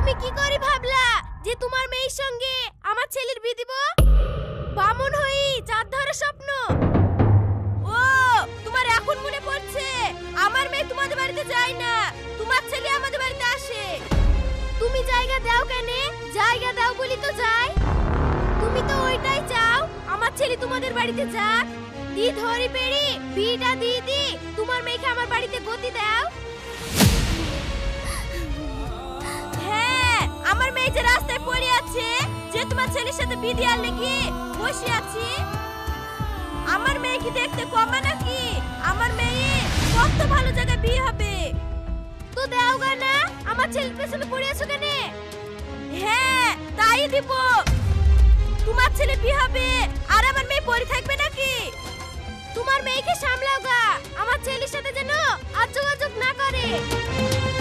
তুমি কি করে ভাবলা যে তোমার মেয়ের সঙ্গে আমার ছেলের বিয়ে দিব? বামন হই চাঁদ ধরে স্বপ্ন। ও তোমার এখন মনে পড়ছে আমার মেয়ে তোমাদের বাড়িতে যায় না, তোমার ছেলে আমাদের বাড়িতে আসে। তুমি জায়গা দাও কেন? জায়গা দাও বলি তো যাই। তুমি তো ওইটাই চাও আমার ছেলে তোমাদের বাড়িতে যাক। দি ধরি পেড়ি বিটা দি তোমার মেয়েকে আমার বাড়িতে গতি দাও। হ্যাঁ, আমার মেয়ে যে রাস্তায় পড়ে আছে, যে তোমার ছেলের সাথে বিয়ে দেওয়ার লেগে বসে আছি। আমার মেয়ে কি দেখতে কমা নাকি? আমার মেয়ে কত ভালো জায়গায় বিয়ে হবে। তো দাও গা না, আমার ছেলের পেছনে পড়ে আছো কেন? হ্যাঁ তাই দিব। তোমার ছেলে বিয়ে হবে আর আমার মেয়ে পড়ে থাকবে নাকি? তোমার মেয়েকে সামলাও গা, আমার ছেলের সাথে যেন আর যোগাযোগ না করে।